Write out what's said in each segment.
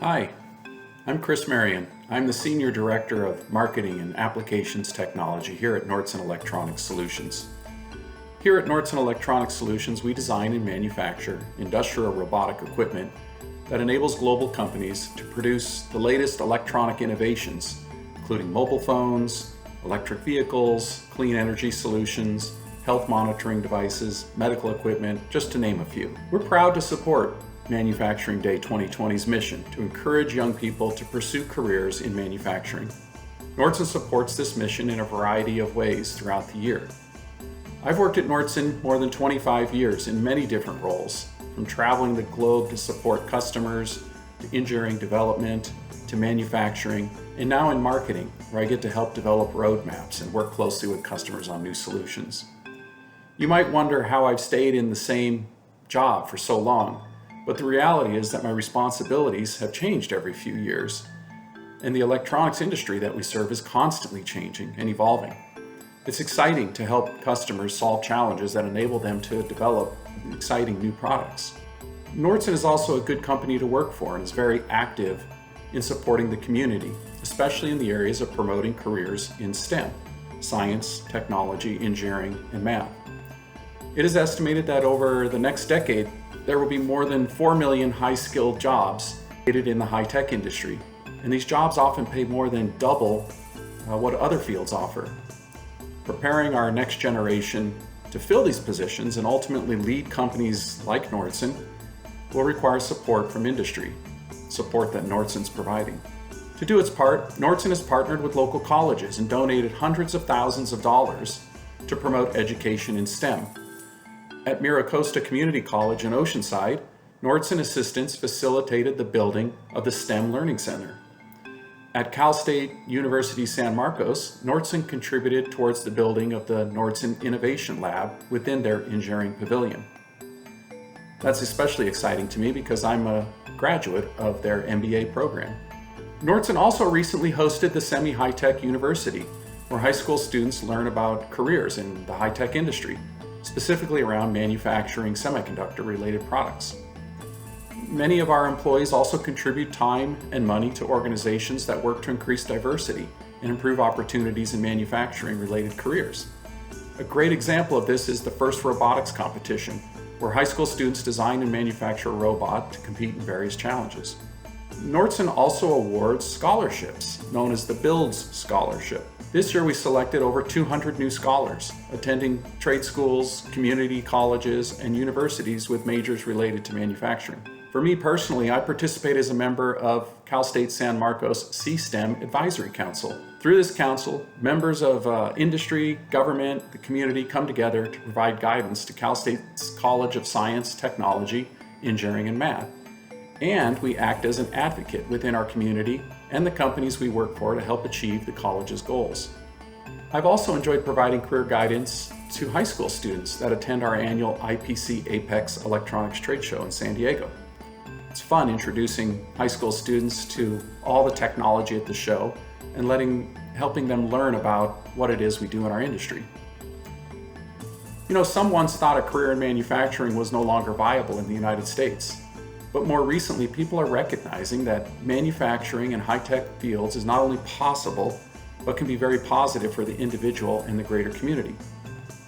Hi, I'm Chris Marion. I'm the Senior Director of Marketing and Applications Technology here at Nordson Electronic Solutions. Here at Nordson Electronic Solutions, we design and manufacture industrial robotic equipment that enables global companies to produce the latest electronic innovations, including mobile phones, electric vehicles, clean energy solutions, health monitoring devices, medical equipment, just to name a few. We're proud to support Manufacturing Day 2020's mission to encourage young people to pursue careers in manufacturing. Nordson supports this mission in a variety of ways throughout the year. I've worked at Nordson more than 25 years in many different roles, from traveling the globe to support customers, to engineering development, to manufacturing, and now in marketing, where I get to help develop roadmaps and work closely with customers on new solutions. You might wonder how I've stayed in the same job for so long, but the reality is that my responsibilities have changed every few years, and the electronics industry that we serve is constantly changing and evolving. It's exciting to help customers solve challenges that enable them to develop exciting new products. Nordson is also a good company to work for and is very active in supporting the community, especially in the areas of promoting careers in STEM, science, technology, engineering, and math. It is estimated that over the next decade, there will be more than 4 million high-skilled jobs created in the high-tech industry, and these jobs often pay more than double what other fields offer. Preparing our next generation to fill these positions and ultimately lead companies like Nordson will require support from industry, support that Nordson's providing. To do its part, Nordson has partnered with local colleges and donated hundreds of thousands of dollars to promote education in STEM. At Miracosta Community College in Oceanside, Nordson assistants facilitated the building of the STEM Learning Center. At Cal State University San Marcos, Nordson contributed towards the building of the Nordson Innovation Lab within their engineering pavilion. That's especially exciting to me because I'm a graduate of their MBA program. Nordson also recently hosted the Semi-High-Tech University, where high school students learn about careers in the high-tech industry, specifically around manufacturing semiconductor-related products. Many of our employees also contribute time and money to organizations that work to increase diversity and improve opportunities in manufacturing-related careers. A great example of this is the FIRST Robotics competition, where high school students design and manufacture a robot to compete in various challenges. Nordson also awards scholarships, known as the Builds Scholarship. This year we selected over 200 new scholars, attending trade schools, community colleges, and universities with majors related to manufacturing. For me personally, I participate as a member of Cal State San Marcos C-STEM Advisory Council. Through this council, members of industry, government, the community come together to provide guidance to Cal State's College of Science, Technology, Engineering, and Math. And we act as an advocate within our community and the companies we work for to help achieve the college's goals. I've also enjoyed providing career guidance to high school students that attend our annual IPC Apex Electronics Trade Show in San Diego. It's fun introducing high school students to all the technology at the show and helping them learn about what it is we do in our industry. Some once thought a career in manufacturing was no longer viable in the United States. But more recently, people are recognizing that manufacturing in high-tech fields is not only possible, but can be very positive for the individual and the greater community.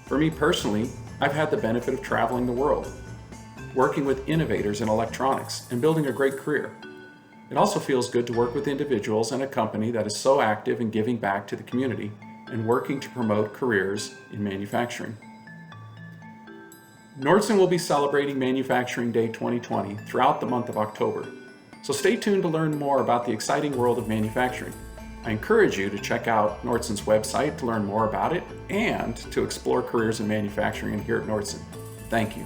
For me personally, I've had the benefit of traveling the world, working with innovators in electronics, and building a great career. It also feels good to work with individuals and a company that is so active in giving back to the community and working to promote careers in manufacturing. Nordson will be celebrating Manufacturing Day 2020 throughout the month of October, so stay tuned to learn more about the exciting world of manufacturing. I encourage you to check out Nordson's website to learn more about it and to explore careers in manufacturing here at Nordson. Thank you.